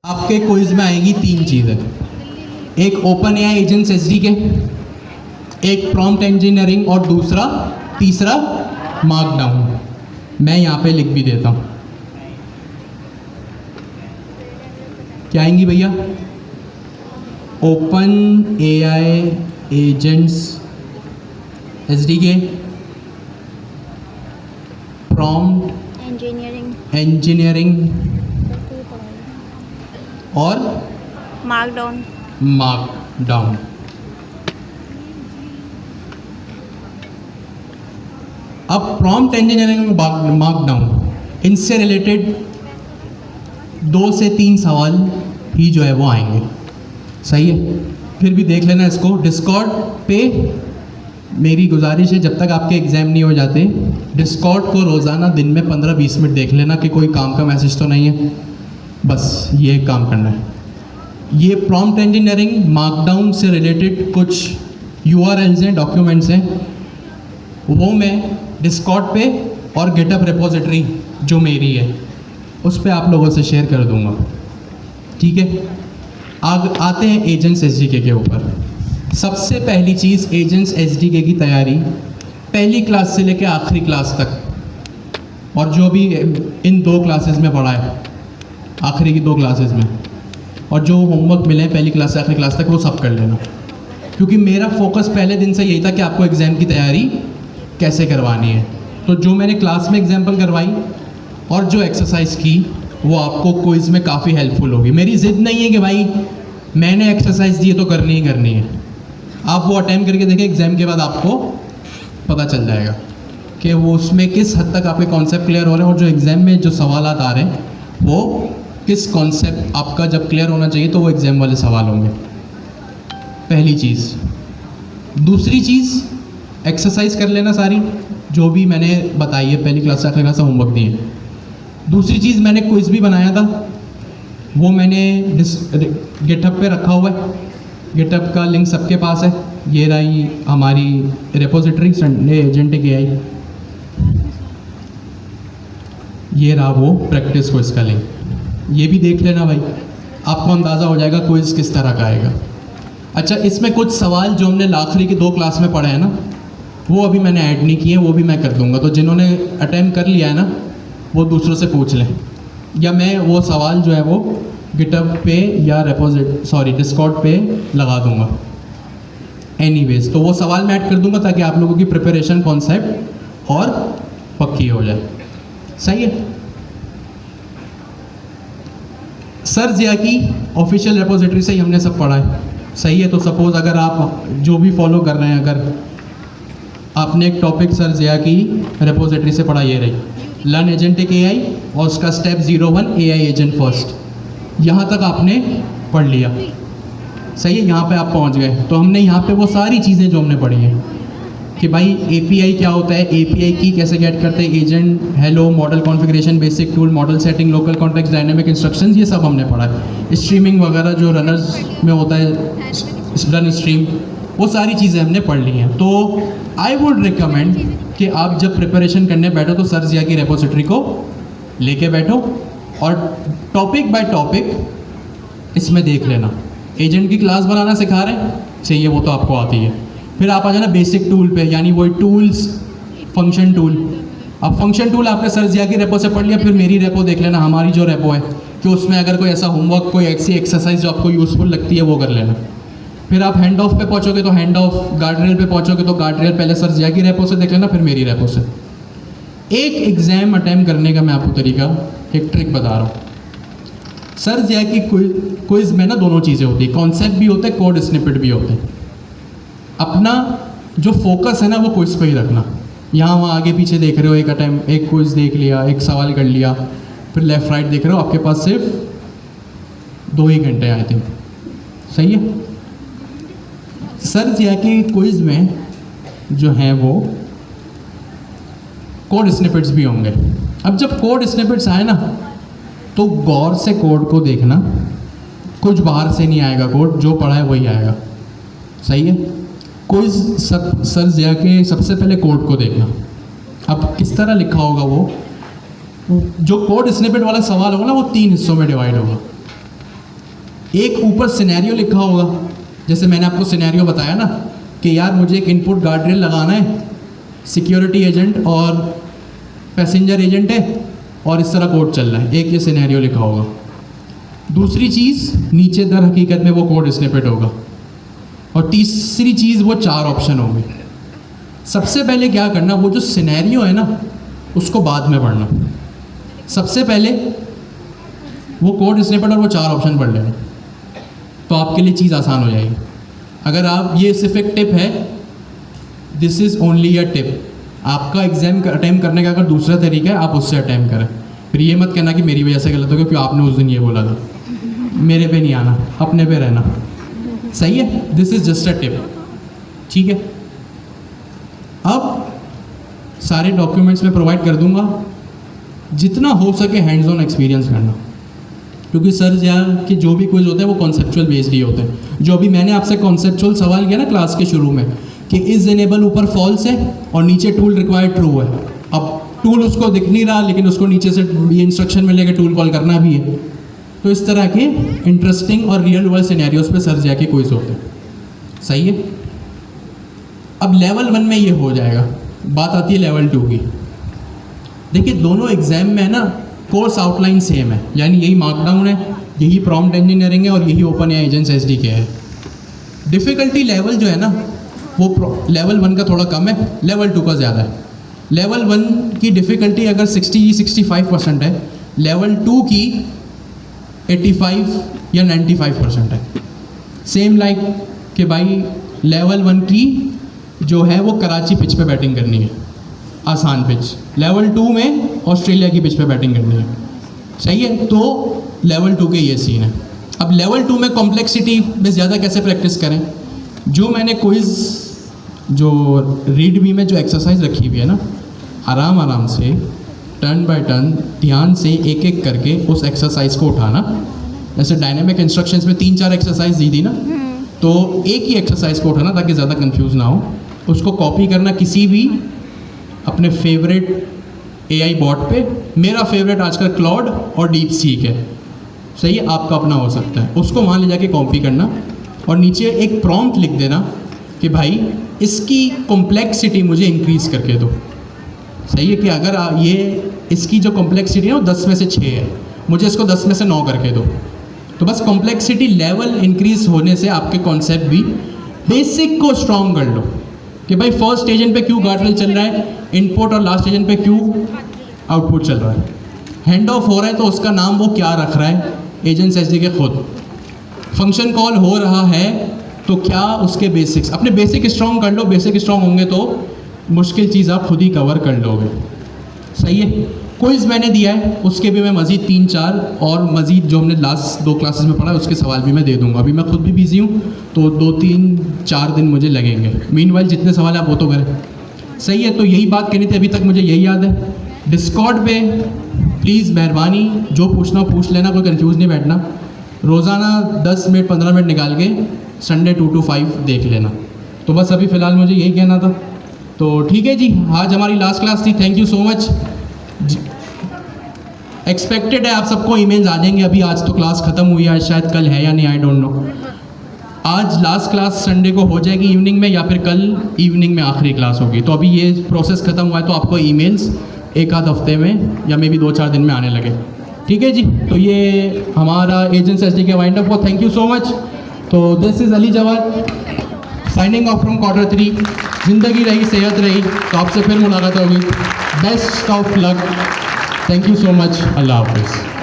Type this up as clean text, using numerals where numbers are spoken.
आपके क्विज में आएगी 3 चीज़ें, एक ओपन एआई एजेंट्स एसडीके, एक प्रॉम्प्ट इंजीनियरिंग और तीसरा मार्कडाउन। मैं यहाँ पे लिख भी देता हूँ। क्या आएंगी भैया? Open AI agents SDK, prompt engineering और मार्कडाउन। अब प्रॉम्प्ट इंजीनियरिंग मार्कडाउन, इनसे रिलेटेड 2 से 3 सवाल ही जो है वो आएंगे। सही है, फिर भी देख लेना इसको। डिस्कॉर्ड पे मेरी गुजारिश है, जब तक आपके एग्ज़ाम नहीं हो जाते, डिस्कॉर्ड को रोज़ाना दिन में 15-20 मिनट देख लेना कि कोई काम का मैसेज तो नहीं है। बस ये काम करना है। ये प्रॉम्प्ट इंजीनियरिंग मार्कडाउन से रिलेटेड कुछ URLs हैं, डॉक्यूमेंट्स हैं, वो मैं डिस्कॉर्ड पे और गिटहब रिपोजिटरी जो मेरी है उस पे आप लोगों से शेयर कर दूंगा। ठीक है, आते हैं एजेंट्स एसडीके के ऊपर। सबसे पहली चीज़, एजेंट्स एसडीके की तैयारी पहली क्लास से लेकर आखिरी क्लास तक, और जो भी इन 2 क्लासेस में पढ़ा है, आखिरी की 2 क्लासेस में, और जो होमवर्क मिले हैं पहली क्लास से आखिरी क्लास तक, वो सब कर लेना। क्योंकि मेरा फोकस पहले दिन से यही था कि आपको एग्ज़ाम की तैयारी कैसे करवानी है। तो जो मैंने क्लास में एग्जाम्पल करवाई और जो एक्सरसाइज की वो आपको क्विज़ में काफ़ी हेल्पफुल होगी। मेरी ज़िद नहीं है कि भाई मैंने एक्सरसाइज दी है तो करनी ही करनी है। आप वो अटैम्प्ट करके देखें, एग्ज़ाम के बाद आपको पता चल जाएगा कि वो उसमें किस हद तक आपके कॉन्सेप्ट क्लियर हो रहे हैं, और जो एग्ज़ाम में जो सवाल आ रहे हैं वो किस कॉन्सेप्ट आपका जब क्लियर होना चाहिए तो वो एग्ज़ाम वाले सवाल होंगे। पहली चीज़। दूसरी चीज़, एक्सरसाइज कर लेना सारी जो भी मैंने बताई है, पहली क्लास से आखिरी क्लास से होमवर्क दिए। दूसरी चीज़, मैंने क्विज़ भी बनाया था, वो मैंने गिटहब पे रखा हुआ है। गिटहब का लिंक सबके पास है। ये रही हमारी रिपोजिटरी संडे एजेंट एआई, ये रहा वो प्रैक्टिस क्विज़ का लिंक। ये भी देख लेना भाई, आपको अंदाज़ा हो जाएगा क्विज़ किस तरह का आएगा। अच्छा, इसमें कुछ सवाल जो हमने आखिरी की 2 क्लास में पढ़े हैं ना, वो अभी मैंने ऐड नहीं किए, वो भी मैं कर दूंगा। तो जिन्होंने अटेम्प्ट कर लिया है ना, वो दूसरों से पूछ लें, या मैं वो सवाल जो है वो गिटहब पे या डिस्कॉर्ड पे लगा दूंगा। एनीवेज, तो वो सवाल मैं ऐड कर दूंगा ताकि आप लोगों की प्रिपरेशन कॉन्सेप्ट और पक्की हो जाए। सही है। सर जिया की ऑफिशियल रिपोजिटरी से ही हमने सब पढ़ा है। सही है। तो सपोज़ अगर आप जो भी फॉलो कर रहे हैं, अगर आपने एक टॉपिक सर जिया की रिपोजिटरी से पढ़ा, ये रही लर्न एजेंटिक एआई और उसका स्टेप 01 एआई एजेंट फर्स्ट, यहाँ तक आपने पढ़ लिया। सही है, यहाँ पे आप पहुँच गए। तो हमने यहाँ पे वो सारी चीज़ें जो हमने पढ़ी हैं कि भाई एपीआई क्या होता है, एपीआई की कैसे गेट करते हैं, agent, hello, model configuration, basic tool, model setting, local context, dynamic instructions, ये सब हमने पढ़ा है। स्ट्रीमिंग वगैरह जो रनर्स में होता है, रन स्ट्रीम, वो सारी चीज़ें हमने पढ़ ली हैं। तो आई वुड रिकमेंड कि आप जब प्रिपरेशन करने बैठो तो सर जिया की रिपोजिटरी को लेके बैठो और टॉपिक बाय टॉपिक इसमें देख लेना। एजेंट की क्लास बनाना सिखा रहे हैं, चाहिए वो तो आपको आती है। फिर आप आ जाना बेसिक टूल पे, यानी वही टूल्स, फंक्शन टूल। अब फंक्शन टूल आपने सर जिया की रेपो से पढ़ लिया, फिर मेरी रेपो देख लेना, हमारी जो रेपो है, कि उसमें अगर कोई ऐसा होमवर्क, कोई ऐसी एक्सरसाइज जो आपको यूज़फुल लगती है वो कर लेना। फिर आप हैंड ऑफ पे पहुँचोगे तो हैंड ऑफ, गार्ड रेल पे पहुँचोगे तो गार्ड रेल पहले सर जिया की रेपो से देख लेना, फिर मेरी रेपो से। एक एग्ज़ाम अटैम्प्ट करने का मैं आपको तरीका, एक ट्रिक बता रहा हूँ। सर जिया की क्विज़ में ना दोनों चीज़ें होती है, कॉन्सेप्ट भी होते हैं, कोड स्निपेट भी होते हैं। अपना जो फोकस है ना वो क्विज़ पे ही रखना। यहाँ वहाँ आगे पीछे देख रहे हो, एक अटैम्प्ट, एक क्विज़ देख लिया, एक सवाल कर लिया, फिर लेफ़्ट राइट देख रहे हो, आपके पास सिर्फ 2 ही घंटे आए थे। सही है। सर जिया की क्विज़ में जो है वो कोड स्निपेट्स भी होंगे। अब जब कोड स्निपेट्स आए ना तो गौर से कोड को देखना, कुछ बाहर से नहीं आएगा कोड, जो पढ़ा है वही आएगा। सही है। क्विज़ सर जिया के सबसे पहले कोड को देखना। अब किस तरह लिखा होगा वो, जो कोड स्निपेट वाला सवाल होगा ना वो 3 हिस्सों में डिवाइड होगा। एक ऊपर सिनेरियो लिखा होगा, जैसे मैंने आपको सिनेरियो बताया ना कि यार मुझे एक इनपुट गार्ड रेल लगाना है, सिक्योरिटी एजेंट और पैसेंजर एजेंट है और इस तरह कोड चल रहा है, एक ये सिनेरियो लिखा होगा। दूसरी चीज़ नीचे दर हकीकत में वो कोड स्निपेट होगा, और तीसरी चीज़ वो 4 ऑप्शन होंगे। सबसे पहले क्या करना, वो जो सिनेरियो है ना उसको बाद में पढ़ना, सबसे पहले वो कोड स्निपेट और वो 4 ऑप्शन पढ़ लेना, तो आपके लिए चीज़ आसान हो जाएगी। अगर आप, ये सिर्फ एक टिप है, this is only a tip. आपका एग्ज़ाम अटैम्प्ट करने का अगर दूसरा तरीका है आप उससे अटैम्प्ट करें, फिर ये मत कहना कि मेरी वजह से गलत हो गया क्योंकि आपने उस दिन ये बोला था। मेरे पे नहीं आना, अपने पे रहना, सही है। This is just a tip, ठीक है। अब सारे डॉक्यूमेंट्स मैं प्रोवाइड कर दूंगा, जितना हो सके हैंड्स ऑन एक्सपीरियंस करना, क्योंकि सर यहाँ के जो भी क्विज होते हैं वो कॉन्सेप्चुअल बेस्ड ही होते हैं। जो अभी मैंने आपसे कॉन्सेप्चुअल सवाल किया ना क्लास के शुरू में कि इज इनेबल ऊपर फॉल्स है और नीचे टूल रिक्वायर्ड ट्रू है। अब टूल उसको दिख नहीं रहा लेकिन उसको नीचे से ये इंस्ट्रक्शन मिलेगा टूल कॉल करना भी है। तो इस तरह के इंटरेस्टिंग और रियल वर्ल्ड सिनेरियोज पे सर जाके क्विज होते हैं, सही है। अब लेवल 1 में ये हो जाएगा, बात आती है लेवल 2 की। देखिए दोनों एग्जाम में है ना कोर्स आउटलाइन सेम है, यानी यही मार्कडाउन है, यही प्रॉम्प्ट इंजीनियरिंग है और यही ओपन एआई एजेंट्स एसडीके है। डिफ़िकल्टी लेवल जो है ना वो लेवल 1 का थोड़ा कम है, लेवल 2 का ज़्यादा है। लेवल 1 की डिफ़िकल्टी अगर 60-65% है, लेवल 2 की 85 या 95% है। सेम लाइक कि भाई लेवल 1 की जो है वो कराची पिच पे बैटिंग करनी है, आसान पिच। लेवल 2 में ऑस्ट्रेलिया की पिच पे बैटिंग करनी है, सही है। तो लेवल 2 के ये सीन है। अब लेवल 2 में कॉम्प्लेक्सिटी में ज़्यादा कैसे प्रैक्टिस करें, जो मैंने क्विज़ जो रीड बी में जो एक्सरसाइज रखी हुई है ना, आराम आराम से टर्न बाय टर्न ध्यान से एक एक करके उस एक्सरसाइज को उठाना। जैसे डायनेमिक इंस्ट्रक्शंस में 3-4 एक्सरसाइज दी थी ना, तो एक ही एक्सरसाइज को उठाना ताकि ज़्यादा कंफ्यूज ना हो। उसको कॉपी करना किसी भी अपने फेवरेट एआई बॉट पे। मेरा फेवरेट आजकल क्लाउड और डीप सीक है, सही है, आपका अपना हो सकता है। उसको वहाँ ले जाके कॉपी करना और नीचे एक प्रॉम्प्ट लिख देना कि भाई इसकी कॉम्प्लेक्सिटी मुझे इंक्रीज़ करके दो, सही है। कि अगर ये इसकी जो कॉम्प्लेक्सिटी है वो 10 में से 6 है, मुझे इसको 10 में से 9 करके दो। तो बस कॉम्प्लेक्सिटी लेवल इंक्रीज़ होने से आपके कॉन्सेप्ट भी बेसिक को स्ट्रॉन्ग कर लो कि भाई फर्स्ट एजेंट पे क्यों गार्ड रेल चल रहा है, इनपुट और लास्ट एजेंट पे क्यों आउटपुट चल रहा है, हैंड ऑफ हो रहा है तो उसका नाम वो क्या रख रहा है एजेंट्स एसडीके खुद, फंक्शन कॉल हो रहा है तो क्या उसके बेसिक्स, अपने बेसिक स्ट्रॉन्ग कर लो। बेसिक स्ट्रॉन्ग होंगे तो मुश्किल चीज़ आप खुद ही कवर कर लोगे, सही है। क्विज़ मैंने दिया है, उसके भी मैं मज़ीद 3-4 और मज़ीद जो हमने लास्ट 2 क्लासेस में पढ़ा है उसके सवाल भी मैं दे दूंगा। अभी मैं खुद भी बिज़ी हूँ तो 2-3-4 दिन मुझे लगेंगे। मीनवाइल जितने सवाल आप वो तो करें, सही है। तो यही बात करनी थी, अभी तक मुझे यही याद है। डिस्कॉर्ड पे प्लीज़ मेहरबानी जो पूछना हो पूछ लेना, कोई कंफ्यूज नहीं बैठना। रोज़ाना 10 मिनट 15 मिनट निकाल के संडे 2 to 5 देख लेना। तो बस अभी फ़िलहाल मुझे यही कहना था। तो ठीक है जी, आज हमारी लास्ट क्लास थी। Thank you so much. Expected है आप सबको ईमेल्स आ जाएंगे। अभी आज तो क्लास ख़त्म हुई है, शायद कल है या नहीं, आई डोंट नो। आज लास्ट क्लास संडे को हो जाएगी इवनिंग में या फिर कल इवनिंग में आखिरी क्लास होगी। तो अभी ये प्रोसेस ख़त्म हुआ है तो आपको ईमेल्स 1-आध हफ्ते में या मे बी 2-4 दिन में आने लगे, ठीक है जी। तो ये हमारा एजेंट्स एसडीके वाइंड अप हुआ। Thank you so much. तो this is Ali Jawad signing off from Q3। ज़िंदगी रही, सेहत रही, तो आपसे फिर मुलाकात होगी। Best of luck. Thank you so much. Allah हाफिज़।